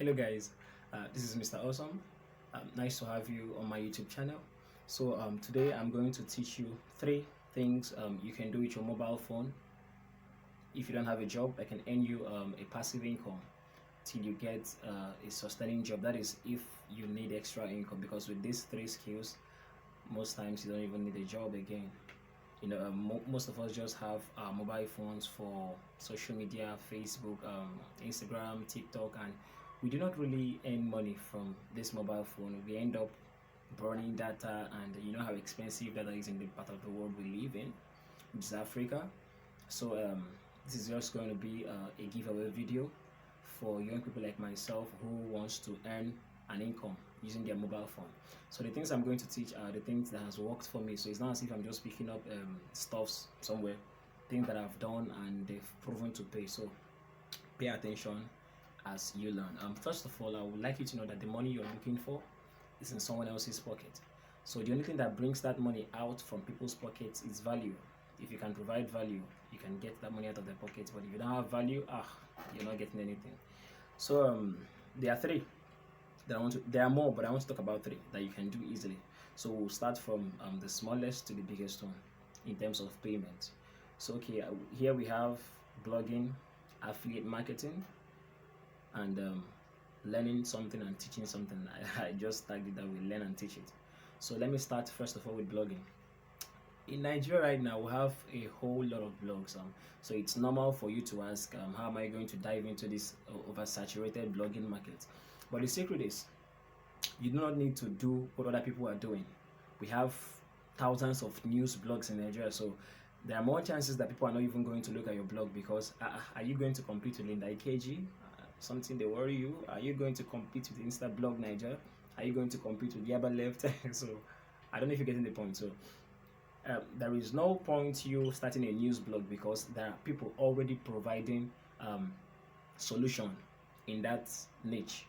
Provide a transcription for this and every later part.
Hello guys, this is Mr. Awesome. Nice to have you on my YouTube channel. So today I'm going to teach you three things you can do with your mobile phone. If you don't have a job, I can earn you a passive income till you get a sustaining job. That is if you need extra income, because with these three skills, most times you don't even need a job again. Most of us just have mobile phones for social media, Facebook, Instagram, TikTok, and we do not really earn money from this mobile phone. We end up burning data, and you know how expensive data is in the part of the world we live in, which is Africa. So this is just going to be a giveaway video for young people like myself who wants to earn an income using their mobile phone. So the things I'm going to teach are the things that has worked for me. So it's not as if I'm just picking up stuffs somewhere, things that I've done and they've proven to pay. So pay attention as you learn. First of all, I would like you to know that the money you're looking for is in someone else's pocket. So the only thing that brings that money out from people's pockets is value. If you can provide value, you can get that money out of their pockets. But if you don't have value, you're not getting anything. So there are three that there are more, but I want to talk about three that you can do easily. So we'll start from the smallest to the biggest one in terms of payment. So okay, here we have blogging, affiliate marketing, and learning something and teaching something. I just tagged it that we learn and teach it. So let me start first of all with blogging. In Nigeria right now, we have a whole lot of blogs. So it's normal for you to ask, how am I going to dive into this oversaturated blogging market? But the secret is, you do not need to do what other people are doing. We have thousands of news blogs in Nigeria, so there are more chances that people are not even going to look at your blog, because are you going to compete with Linda IKG? Something they worry you? Are you going to compete with Insta Blog Niger? Are you going to compete with Yaba Left? So I don't know if you're getting the point. So there is no point you starting a news blog, because there are people already providing solution in that niche.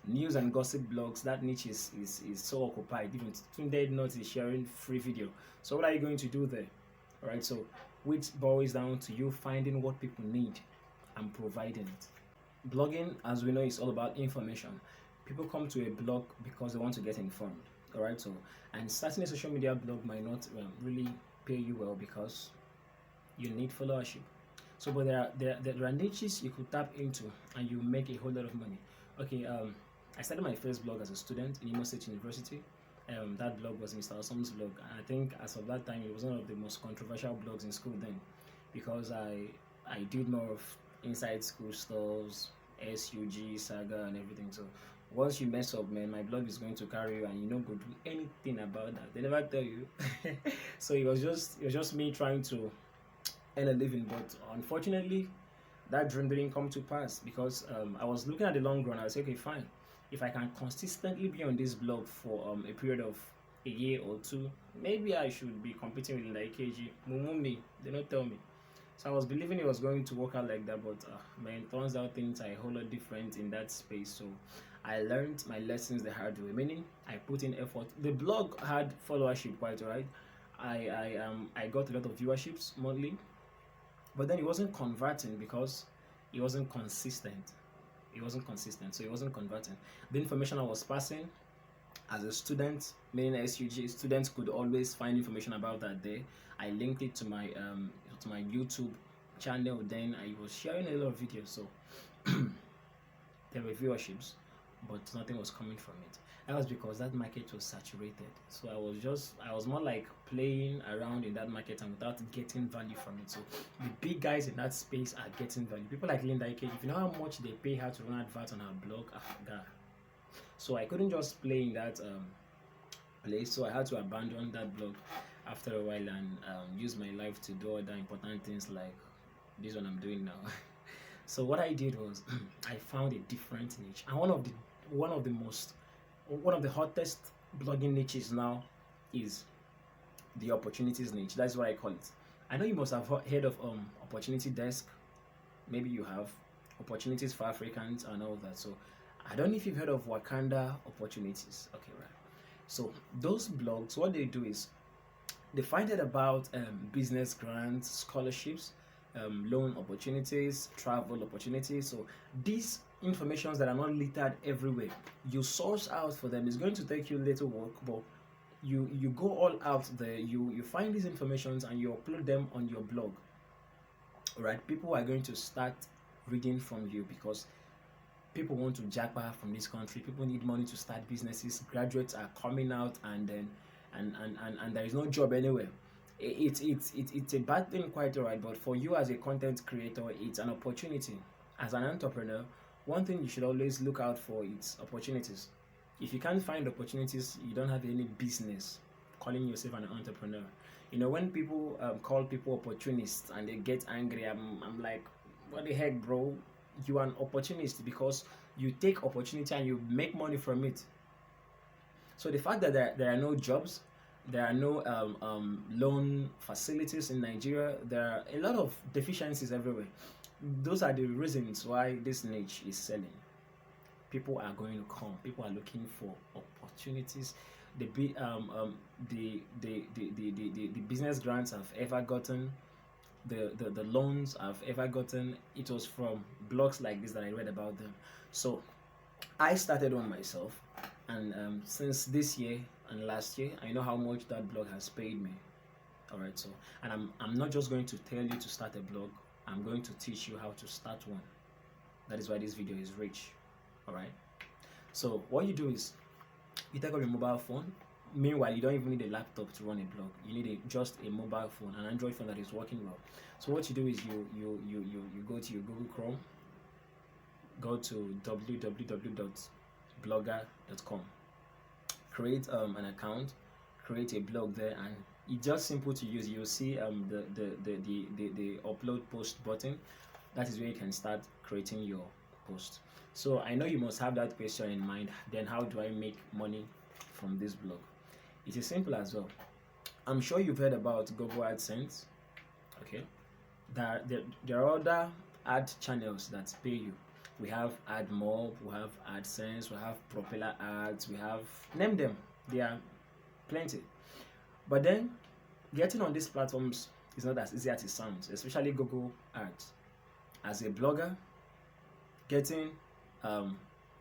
News and gossip blogs, that niche is so occupied. Even Tunde Not is sharing free video. So what are you going to do there? All right, so which boils down to you finding what people need and providing it. Blogging, as we know, is all about information. People come to a blog because they want to get informed. All right, so and starting a social media blog might not really pay you well, because you need followership. So but there are niches you could tap into and you make a whole lot of money. Okay, I started my first blog as a student in Imo State University. That blog was Mr. Awesome's blog, and I think as of that time it was one of the most controversial blogs in school then, because I did more of inside school stuff, SUG, saga, and everything. So once you mess up, man, my blog is going to carry you, and you don't go do anything about that. They never tell you. So it was just me trying to earn a living, but unfortunately that dream didn't come to pass, because I was looking at the long run. I was like, okay, fine, if I can consistently be on this blog for a period of a year or two, maybe I should be competing with the AKG. Mumumi, they don't tell me. So I was believing it was going to work out like that, but man, turns out things are a whole lot different in that space. So I learned my lessons the hard way, meaning I put in effort. The blog had followership quite alright. I got a lot of viewerships monthly, but then it wasn't converting because it wasn't consistent. So it wasn't converting. The information I was passing as a student, meaning SUG, students could always find information about that day. I linked it to my YouTube channel. Then I was sharing a lot of videos, so there were viewerships, but nothing was coming from it. That was because that market was saturated. So I was more like playing around in that market and without getting value from it. So the big guys in that space are getting value. People like Linda IKG, if you know how much they pay her to run adverts on her blog, God. So I couldn't just play in that place, so I had to abandon that blog after a while and use my life to do other important things like this one I'm doing now. So what I did was I found a different niche, and one of the hottest blogging niches now is the opportunities niche. That's what I call it. I know you must have heard of opportunity desk. Maybe you have opportunities for Africans and all that. So I don't know if you've heard of Wakanda opportunities. Okay, right. So those blogs, what they do is they find out about business grants, scholarships, loan opportunities, travel opportunities. So these informations that are not littered everywhere. You source out for them. It's going to take you little work, but you go all out there. You find these informations and you upload them on your blog. Right? People are going to start reading from you because people want to jackpot from this country. People need money to start businesses. Graduates are coming out, and then and there is no job anywhere. It's a bad thing, quite alright, but for you as a content creator, it's an opportunity. As an entrepreneur, one thing you should always look out for is opportunities. If you can't find opportunities, you don't have any business calling yourself an entrepreneur. You know, when people call people opportunists and they get angry, I'm like, what the heck, bro? You are an opportunist because you take opportunity and you make money from it. So the fact that there are no jobs, there are no loan facilities in Nigeria, there are a lot of deficiencies everywhere. Those are the reasons why this niche is selling. People are going to come. People are looking for opportunities. The business grants I've ever gotten, the loans I've ever gotten, it was from blogs like this that I read about them. So I started on myself, and since this year and last year, I know how much that blog has paid me. All right, so and I'm not just going to tell you to start a blog. I'm going to teach you how to start one. That is why this video is rich. All right. So what you do is you take up your mobile phone. Meanwhile, you don't even need a laptop to run a blog. You need just a mobile phone, an Android phone that is working well. So what you do is you go to your Google Chrome, go to www.blogger.com, create an account, create a blog there, and it's just simple to use. You'll see the upload post button. That is where you can start creating your post. So I know you must have that question in mind. Then how do I make money from this blog? It is simple as well. I'm sure you've heard about Google AdSense. Okay, there are other ad channels that pay you. We have AdMob, we have AdSense, we have Propeller Ads, we have, name them. There are plenty. But then getting on these platforms is not as easy as it sounds, especially Google Ads. As a blogger, getting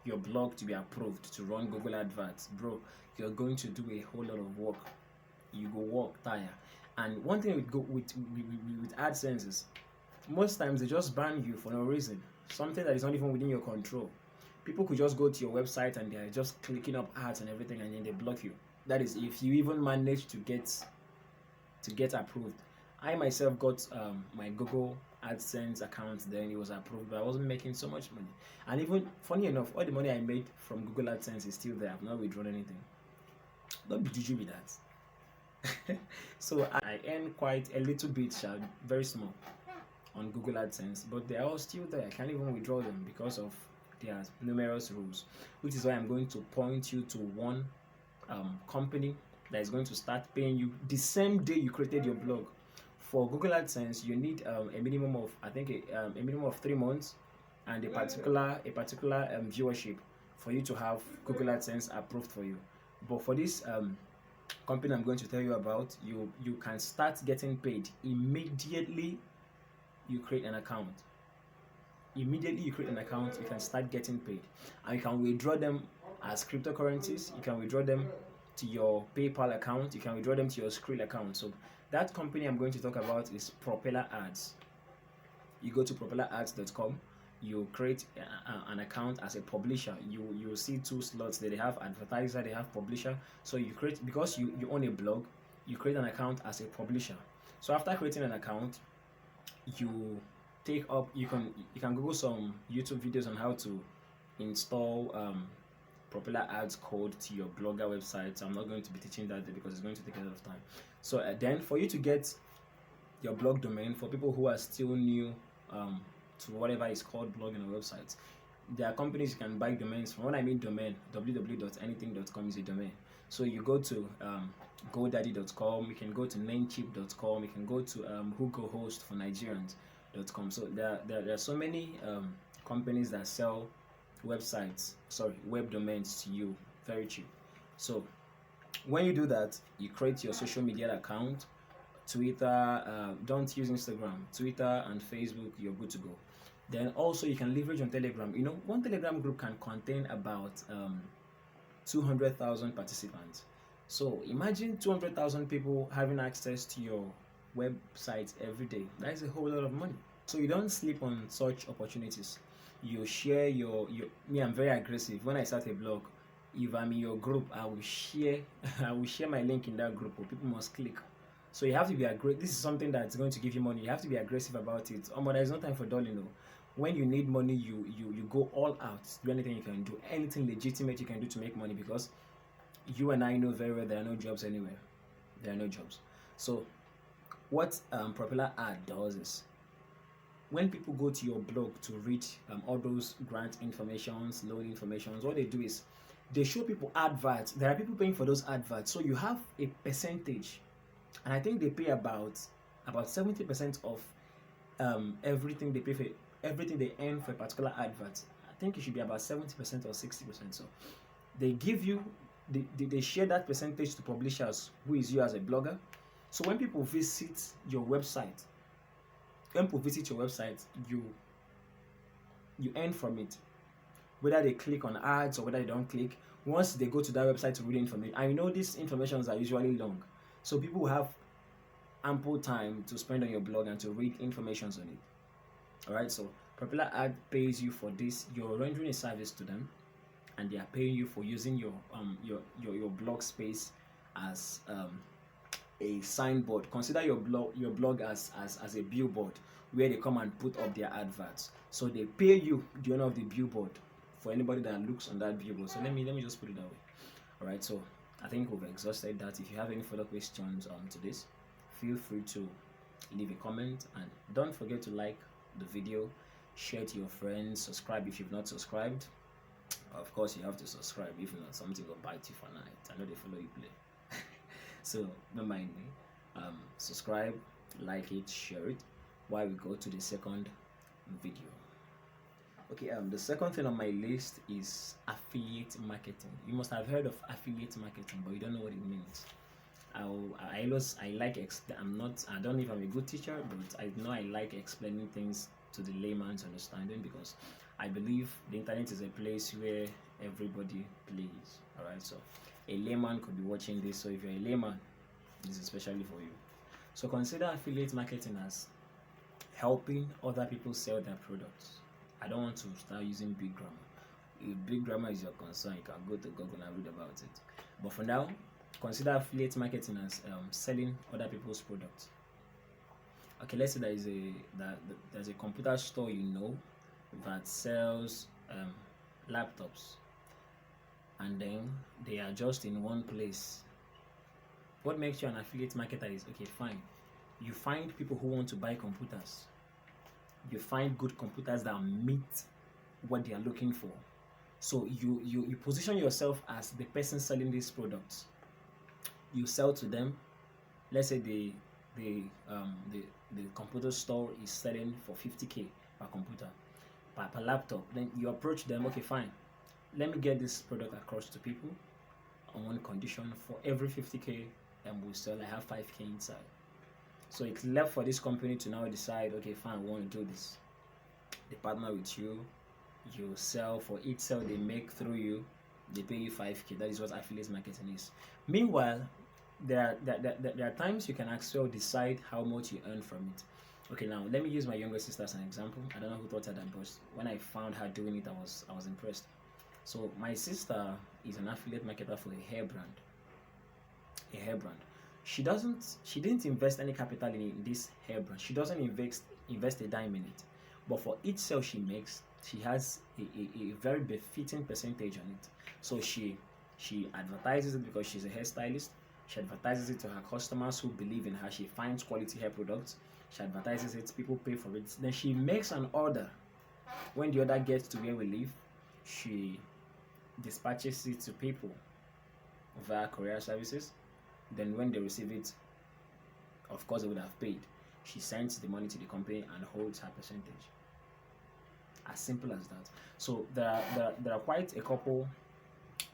your blog to be approved to run Google adverts, bro, you're going to do a whole lot of work. You go work tire. And one thing with AdSense is most times they just ban you for no reason, something that is not even within your control. People could just go to your website and they're just clicking up ads and everything, and then they block you. That is if you even manage to get approved. I myself got my Google AdSense account, then it was approved, but I wasn't making so much money. And even funny enough, all the money I made from Google AdSense is still there. I've not withdrawn anything. Don't be juju with that. So I earn quite a little bit, very small, on Google AdSense, but they are all still there. I can't even withdraw them because of their numerous rules, which is why I'm going to point you to one company that is going to start paying you the same day you created your blog. For Google AdSense, you need a minimum of, I think, a minimum of 3 months and a particular viewership for you to have Google AdSense approved for you. But for this company I'm going to tell you about, you can start getting paid immediately you create an account. Immediately you create an account, you can start getting paid, and you can withdraw them as cryptocurrencies. You can withdraw them to your PayPal account. You can withdraw them to your Skrill account. So that company I'm going to talk about is Propeller Ads. You go to propellerads.com. You create an account as a publisher. You see 2 slots there. They have advertiser, they have publisher. So you create, because you own a blog, you create an account as a publisher. So after creating an account, you take up, you can Google some YouTube videos on how to install Propeller Ads code to your Blogger website. So I'm not going to be teaching that because it's going to take a lot of time. So then for you to get your blog domain, for people who are still new to whatever is called blogging on websites, there are companies you can buy domains from. When I mean domain, www.anything.com is a domain. So you go to GoDaddy.com, you can go to Namecheap.com, you can go to WhoGoHost for Nigerians.com. So there are so many companies that sell web domains to you very cheap. So when you do that, you create your social media account. Twitter, don't use Instagram. Twitter and Facebook, you're good to go. Then also you can leverage on Telegram. You know, one Telegram group can contain about 200,000 participants. So imagine 200,000 people having access to your website every day. That is a whole lot of money. So you don't sleep on such opportunities. You share your me. I'm very aggressive. When I start a blog, if I'm in your group, I will share I will share my link in that group. People must click. So you have to be aggressive. This is something that's going to give you money. You have to be aggressive about it. But there's no time for dulling. No. When you need money, you go all out. Do anything you can do, anything legitimate you can do to make money, because you and I know very well there are no jobs anywhere. There are no jobs. So what Popular Ad does is, when people go to your blog to read all those grant informations, loan informations, what they do is they show people adverts. There are people paying for those adverts. So you have a percentage, and I think they pay about 70% of everything they pay for, everything they earn for a particular advert. I think it should be about 70% or 60%. So they give you, they share that percentage to publishers, who is you as a blogger. So when people visit your website, you earn from it, whether they click on ads or whether they don't click. Once they go to that website to read information, I know these informations are usually long, so people will have ample time to spend on your blog and to read informations on it. All right, so Popular Ad pays you for this. You're rendering a service to them, and they are paying you for using your blog space as a signboard. Consider your blog as a billboard where they come and put up their adverts. So they pay you, the owner of the billboard, for anybody that looks on that billboard. So let me just put it that way. All right, so I think we've exhausted that. If you have any further questions to this, feel free to leave a comment, and don't forget to like the video, share to your friends, subscribe if you've not subscribed. Of course, you have to subscribe. If not, something will bite you for night. I know they follow you play. So don't mind me. Subscribe, like it, share it, while we go to the second video. Okay, the second thing on my list is affiliate marketing. You must have heard of affiliate marketing, but you don't know what it means. I don't know if I'm a good teacher, but I know I like explaining things to the layman's understanding, because I believe the internet is a place where everybody plays. All right, so a layman could be watching this. So if you're a layman, this is especially for you. So consider affiliate marketing as helping other people sell their products. I don't want to start using big grammar. If big grammar is your concern, you can go to Google and read about it. But for now, consider affiliate marketing as selling other people's products. Okay, let's say there's a computer store that sells laptops, and then they are just in one place. What makes you an affiliate marketer is, okay, fine, you find people who want to buy computers. You find good computers that meet what they are looking for. So you position yourself as the person selling these products. You sell to them. Let's say the computer store is selling for 50K per computer, per laptop. Then you approach them. Okay, fine, let me get this product across to people on one condition: for every 50K we sell, I have 5K inside. So it's left for this company to now decide, okay, fine, we want to do this. They partner with you. You sell. For each sale they make through you, they pay you 5K. That is what affiliate marketing is. Meanwhile, there are times you can actually decide how much you earn from it. Okay, now let me use my younger sister as an example. I don't know who taught her that, but when I found her doing it, I was impressed. So my sister is an affiliate marketer for a hair brand. She didn't invest any capital in this hair brand. She doesn't invest a dime in it. But for each sale she makes, she has a very befitting percentage on it. So she advertises it because she's a hairstylist. She advertises it to her customers who believe in her. She finds quality hair products. She advertises it. People pay for it. Then she makes an order. When the order gets to where we live, she dispatches it to people via courier services. Then when they receive it, of course they would have paid. She sends the money to the company and holds her percentage. As simple as that. So there are quite a couple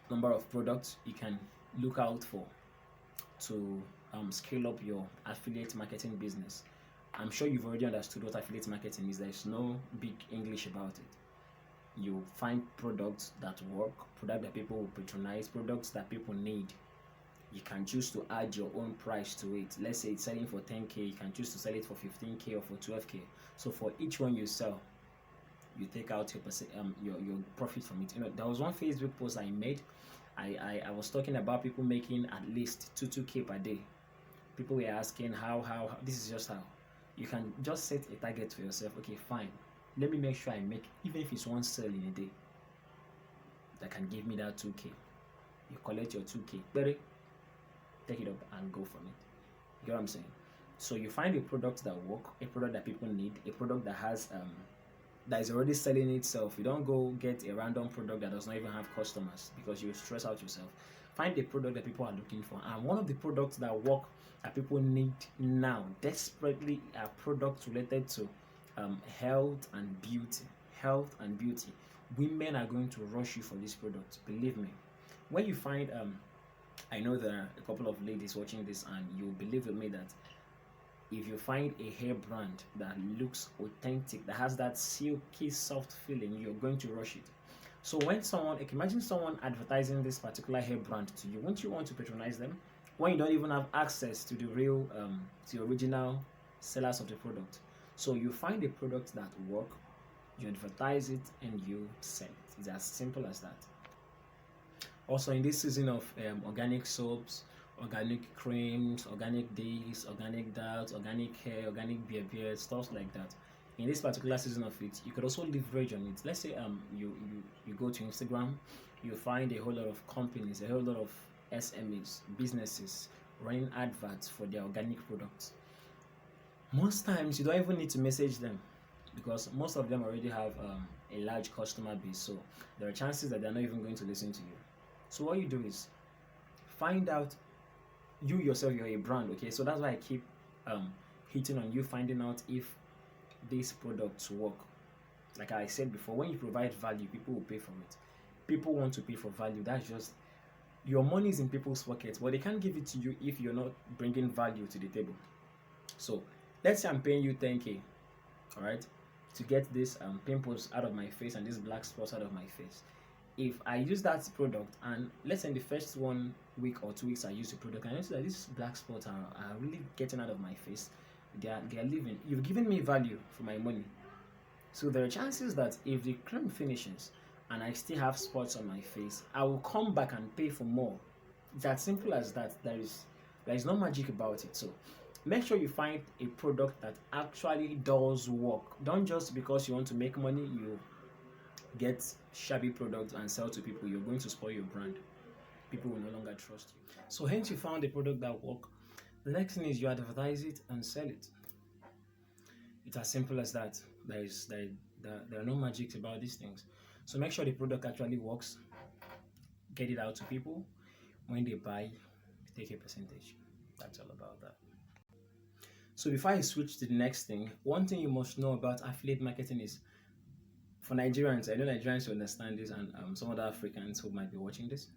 number of products you can look out for to scale up your affiliate marketing business. I'm sure you've already understood what affiliate marketing is. There's no big English about it. You find products that work, products that people will patronize, products that people need. You can choose to add your own price to it. Let's say it's selling for 10k, you can choose to sell it for 15k or for 12k. So for each one you sell, you take out your profit from it. There was one Facebook post I made. I was talking about people making at least 2k per day. People were asking how this is just how you can just set a target for yourself. Okay, fine, let me make sure I make, even if it's one sale in a day, that can give me that 2k. You collect your 2k, better take it up and go from it. You get what I'm saying? So you find a product that work, a product that people need, a product that has that is already selling itself. You don't go get a random product that does not even have customers because you stress out yourself. Find a product that people are looking for, and one of the products that work that people need now desperately are products related to health and beauty. Health and beauty. Women are going to rush you for this product, believe me. When you find I know there are a couple of ladies watching this, and you'll believe with me that if you find a hair brand that looks authentic, that has that silky soft feeling, you're going to rush it. So when someone, imagine someone advertising this particular hair brand to you, won't you want to patronize them when you don't even have access to the real to the original sellers of the product? So you find a product that work, you advertise it, and you sell it. It's as simple as that. Also, in this season of organic soaps, organic creams, organic this, organic that, organic hair, organic beard, stuff like that. In this particular season of it, you could also leverage on it. Let's say you go to Instagram, you find a whole lot of companies, a whole lot of SMEs, businesses running adverts for their organic products. Most times you don't even need to message them because most of them already have a large customer base, so there are chances that they're not even going to listen to you. So what you do is find out, you yourself, you're a brand, okay? So that's why I keep hitting on you, finding out if these products work. Like I said before, when you provide value, people will pay for it. People want to pay for value. That's just, your money is in people's pockets, but they can't give it to you if you're not bringing value to the table. So let's say I'm paying you 10k, all right, to get this pimples out of my face and these black spots out of my face. If I use that product, and let's say in the first 1 week or 2 weeks I use the product, and I notice that these black spots are really getting out of my face, they are leaving. You've given me value for my money. So there are chances that if the cream finishes and I still have spots on my face, I will come back and pay for more. It's as simple as that. There is no magic about it. So make sure you find a product that actually does work. Don't just because you want to make money, you get shabby products and sell to people. You're going to spoil your brand. People will no longer trust you. So hence you found a product that works. The next thing is you advertise it and sell it. It's as simple as that. There are no magics about these things. So make sure the product actually works. Get it out to people. When they buy, take a percentage. That's all about that. So before I switch to the next thing, one thing you must know about affiliate marketing is, for Nigerians, I know Nigerians will understand this, and some other Africans who might be watching this,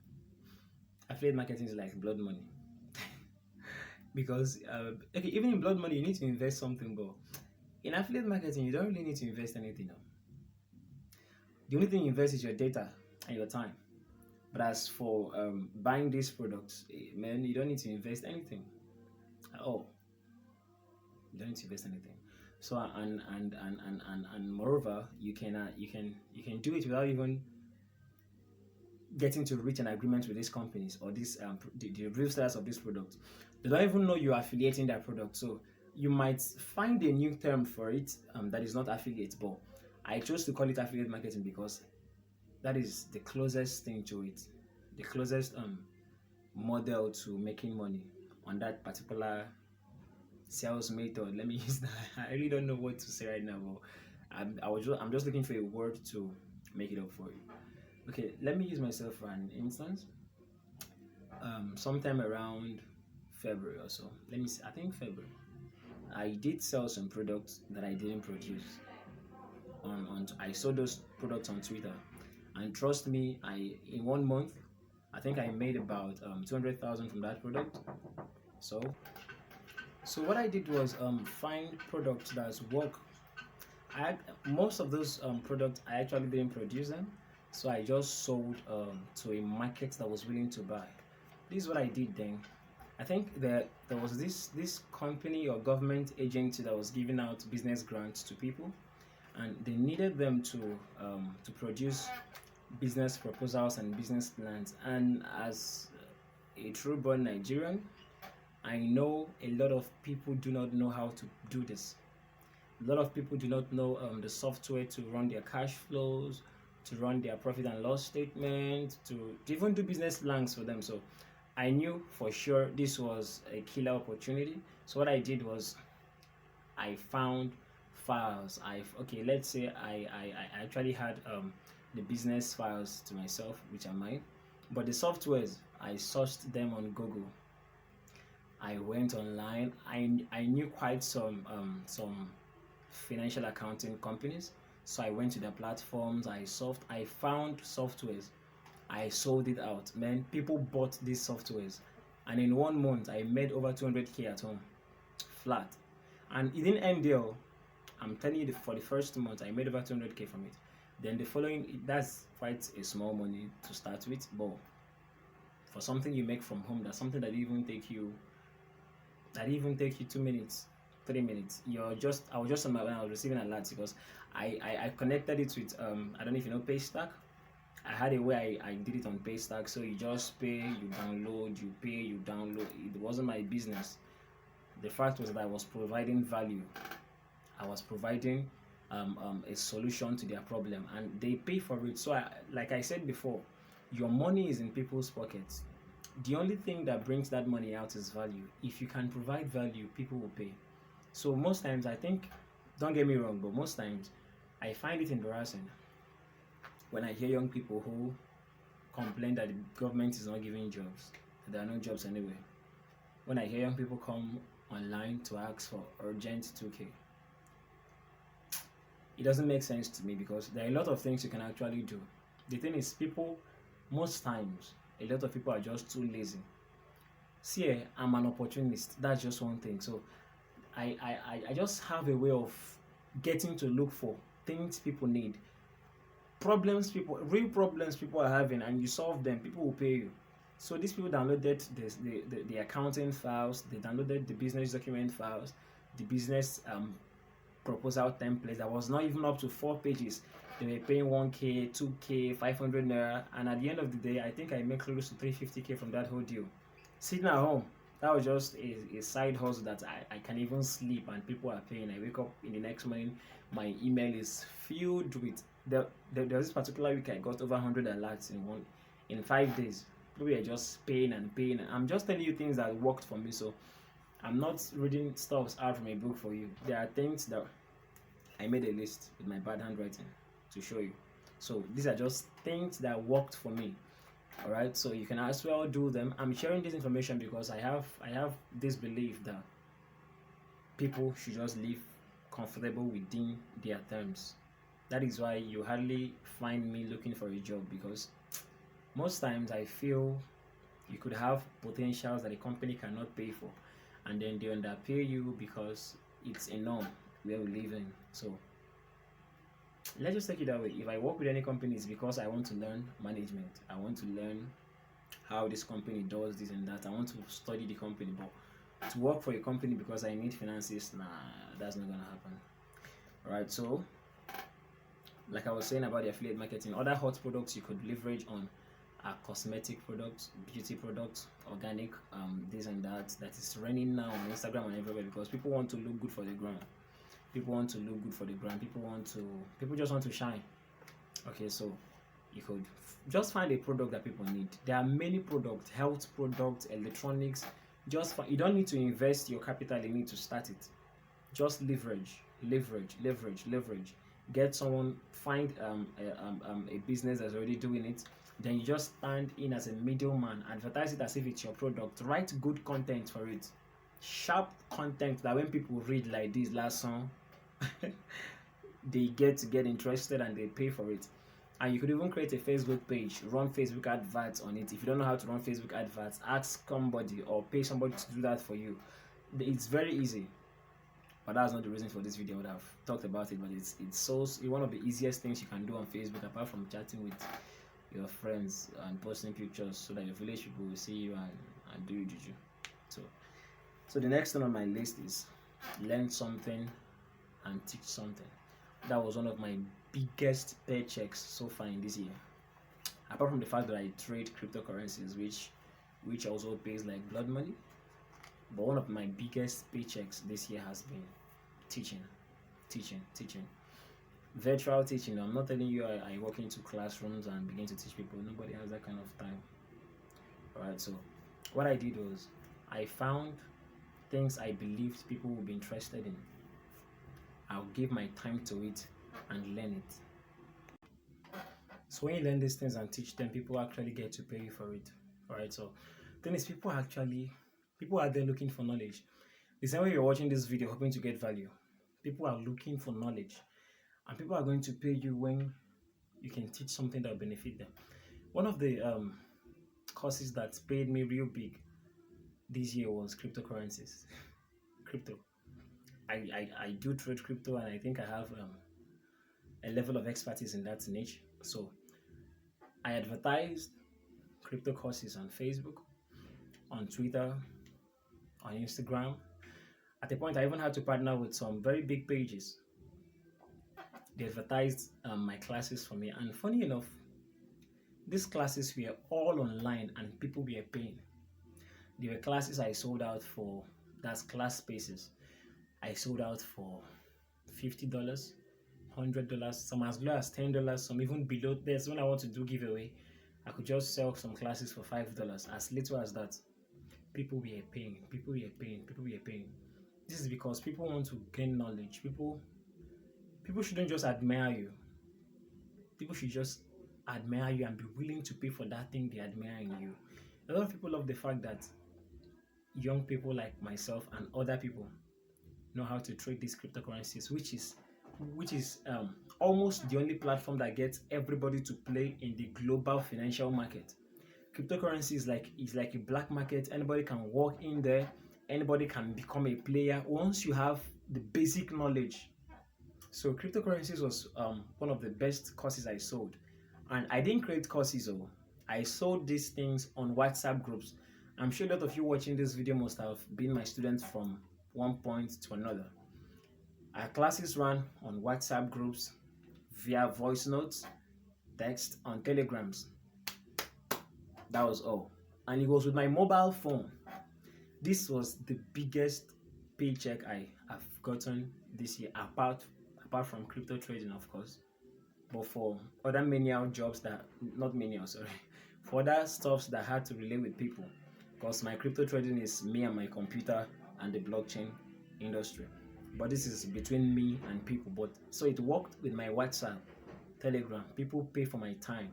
affiliate marketing is like blood money. Because okay, even in blood money you need to invest something, but in affiliate marketing you don't really need to invest anything. The only thing you invest is your data and your time. But as for buying these products, man, you don't need to invest anything at all. You don't need to invest anything. So and moreover, you can do it without even getting to reach an agreement with these companies or these the real sellers of this product. They don't even know you're affiliating their product. So you might find a new term for it that is not affiliate, but I chose to call it affiliate marketing because that is the closest thing to it, the closest model to making money on that particular sales method. Let me use that. I really don't know what to say right now, but I'm just looking for a word to make it up for you. Okay, let me use myself for an instance. Sometime around February or so, let me see, I think February, I did sell some products that I didn't produce. I sold those products on Twitter, and trust me, in 1 month, I think I made about 200,000 from that product. So So what I did was find products that work. Most of those products I actually didn't produce them, so I just sold to a market that was willing to buy. This is what I did then. I think that there was this company or government agency that was giving out business grants to people, and they needed them to produce business proposals and business plans. And as a true born Nigerian, I know a lot of people do not know how to do this. A lot of people do not know the software to run their cash flows, to run their profit and loss statement, to even do business plans for them. So I knew for sure this was a killer opportunity. So what I did was I found files. Let's say I actually had the business files to myself, which are mine, but the softwares I sourced them on Google. I went online. I knew quite some financial accounting companies, so I went to their platforms. I found softwares. I sold it out. Man, people bought these softwares, and in 1 month I made over 200K at home, flat. And it didn't end there. I'm telling you, for the first month I made over 200K from it. Then the following, that's quite a small money to start with, but for something you make from home, that's something that even take you 2 minutes, 3 minutes. I was just on my when I was receiving alerts because I connected it with I don't know if you know Paystack. I had a way I did it on Paystack, so you just pay, you download, you pay, you download. It wasn't my business. The fact was that I was providing value. I was providing a solution to their problem, and they pay for it. So like I said before, your money is in people's pockets. The only thing that brings that money out is value. If you can provide value, people will pay. So most times I think, don't get me wrong, but most times I find it embarrassing when I hear young people who complain that the government is not giving jobs. There are no jobs anywhere. When I hear young people come online to ask for urgent 2K, it doesn't make sense to me because there are a lot of things you can actually do. The thing is, most times, a lot of people are just too lazy. See, I'm an opportunist. That's just one thing. So I just have a way of getting to look for things people need, real problems people are having, and you solve them. People will pay you. So these people downloaded the accounting files, they downloaded the business document files, the business proposal template that was not even up to 4 pages. They were paying 1K, 2K, 500 naira, and at the end of the day, I think I made close to 350K from that whole deal. Sitting at home, that was just a side hustle that I can even sleep and people are paying. I wake up in the next morning, my email is filled with. There was this particular week I got over 100 alerts in 5 days. People are just paying and paying. I'm just telling you things that worked for me, so I'm not reading stuff out from a book for you. There are things that I made a list with my bad handwriting to show you. So these are just things that worked for me. All right, so you can as well do them. I'm sharing this information because I have this belief that people should just live comfortable within their terms. That is why you hardly find me looking for a job, because most times I feel you could have potentials that a company cannot pay for, and then they underpay you because it's a norm where we live in. So let's just take it that way. If I work with any company, it's because I want to learn management. I want to learn how this company does this and that. I want to study the company. But to work for a company because I need finances, nah, that's not gonna happen. Alright, so like I was saying about the affiliate marketing, other hot products you could leverage on are cosmetic products, beauty products, organic, this and that is running now on Instagram and everywhere, because people want to look good for the gram. People just want to shine. Okay, so you could just find a product that people need. There are many products, health products, electronics. You don't need to invest your capital in it to start it. Just leverage. Get someone, find a business that's already doing it. Then you just stand in as a middleman, advertise it as if it's your product. Write good content for it, sharp content that when people read like this last song, they get interested and they pay for it. And you could even create a Facebook page, run Facebook adverts on it. If you don't know how to run Facebook adverts, ask somebody or pay somebody to do that for you. It's very easy, but that's not the reason for this video. I would have talked about it, but it's one of the easiest things you can do on Facebook, apart from chatting with your friends and posting pictures so that your village people will see you and do you juju. So the next thing on my list is learn something and teach something. That was one of my biggest paychecks so far in this year. Apart from the fact that I trade cryptocurrencies, which also pays like blood money, but one of my biggest paychecks this year has been teaching. Virtual teaching. I'm not telling you I walk into classrooms and begin to teach people. Nobody has that kind of time. Alright, so what I did was I found things I believed people would be interested in. I'll give my time to it and learn it. So when you learn these things and teach them, people actually get to pay you for it. Alright, so the thing is, people are there looking for knowledge. The same way you're watching this video hoping to get value, people are looking for knowledge, and people are going to pay you when you can teach something that will benefit them. One of the courses that paid me real big this year was cryptocurrencies. Crypto. I do trade crypto, and I think I have a level of expertise in that niche. So I advertised crypto courses on Facebook, on Twitter, on Instagram. At a point, I even had to partner with some very big pages. They advertised my classes for me, and funny enough, these classes were all online and people were paying. There were classes I sold out for, that's class spaces. I sold out for $50, $100, some as low as $10, some even below. There's when I want to do giveaway, I could just sell some classes for $5, as little as that. People were paying. This is because people want to gain knowledge. People shouldn't just admire you. People should just admire you and be willing to pay for that thing they admire in you. A lot of people love the fact that young people like myself and other people know how to trade these cryptocurrencies, which is almost the only platform that gets everybody to play in the global financial market. Cryptocurrency is like a black market. Anybody can walk in there. Anybody can become a player once you have the basic knowledge. So cryptocurrencies was one of the best courses I sold, and I didn't create courses. I sold these things on WhatsApp groups. I'm sure a lot of you watching this video must have been my students from one point to another. Our classes ran on WhatsApp groups, via voice notes, text, on telegrams. That was all. And it was with my mobile phone. This was the biggest paycheck I have gotten this year, apart from crypto trading, of course. But for other menial jobs for other stuffs that had to relate with people, because my crypto trading is me and my computer and the blockchain industry. But this is between me and people. But so it worked with my WhatsApp, Telegram. People pay for my time.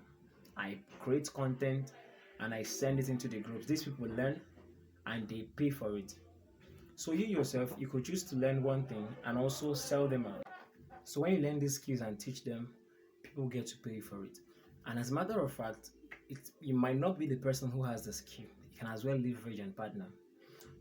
I create content and I send it into the groups. These people learn and they pay for it. So you yourself, you could choose to learn one thing and also sell them out. So when you learn these skills and teach them, people get to pay for it. And as a matter of fact, you might not be the person who has the skill. You can as well leverage and partner.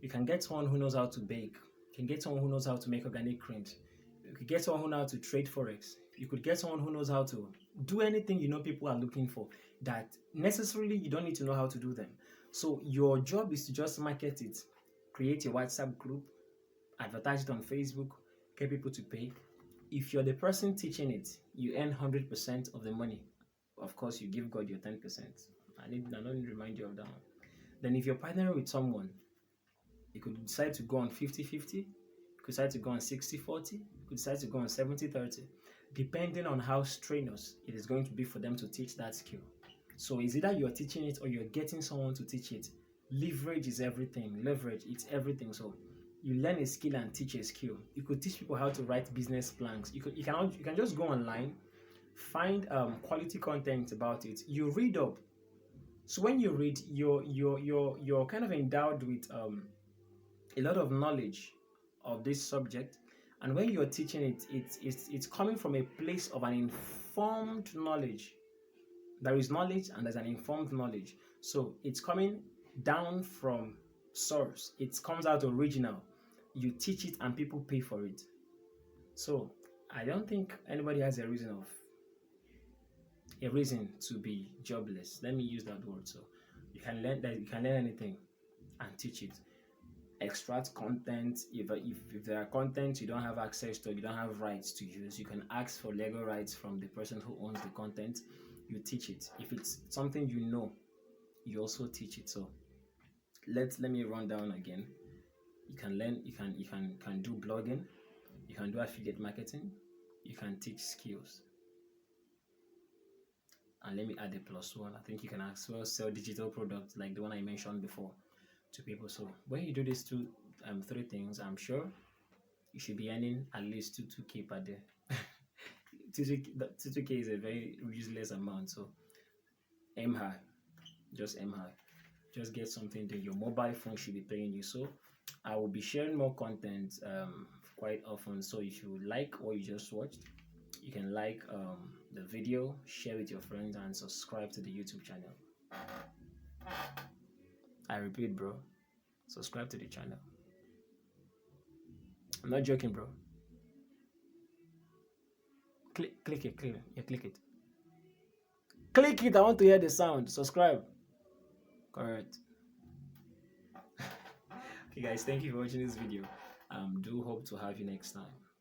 You can get someone who knows how to bake. You can get someone who knows how to make organic creams. You could get someone who knows how to trade forex. You could get someone who knows how to do anything people are looking for that necessarily you don't need to know how to do them. So your job is to just market it, create a WhatsApp group, advertise it on Facebook, get people to pay. If you're the person teaching it, you earn 100% of the money. Of course, you give God your 10%. I don't need to remind you of that one. Then if you're partnering with someone, you could decide to go on 50-50, you could decide to go on 60-40, you could decide to go on 70-30, depending on how strenuous it is going to be for them to teach that skill. So it's either you're teaching it or you're getting someone to teach it. Leverage is everything. Leverage, it's everything. So you learn a skill and teach a skill. You could teach people how to write business plans. You can just go online, find quality content about it. You read up. So when you read, you're kind of endowed with a lot of knowledge of this subject, and when you're teaching it, it's coming from a place of an informed knowledge. There is knowledge and there's an informed knowledge. So it's coming down from source. It comes out original. you teach it and people pay for it. So I don't think anybody has a reason to be jobless. Let me use that word. So you can learn anything and teach it. Extract content. If there are content you don't have access to, you don't have rights to use, you can ask for legal rights from the person who owns the content. You teach it. If it's something you know, you also teach it. So let me run down again. You can learn, you can do blogging, you can do affiliate marketing, you can teach skills. And let me add a plus one. I think you can as well sell digital products like the one I mentioned before to people. So when you do these three things, I'm sure you should be earning at least 2k per day. 2k is a very useless amount. So aim high, just aim high. Just get something that your mobile phone should be paying you. So I will be sharing more content quite often. So if you like what you just watched, you can like the video, share with your friends, and subscribe to the YouTube channel. I repeat, bro, subscribe to the channel. I'm not joking, bro. Click it, click it. Yeah, click it. Click it. I want to hear the sound. Subscribe. Correct. Okay, guys, thank you for watching this video. Do hope to have you next time.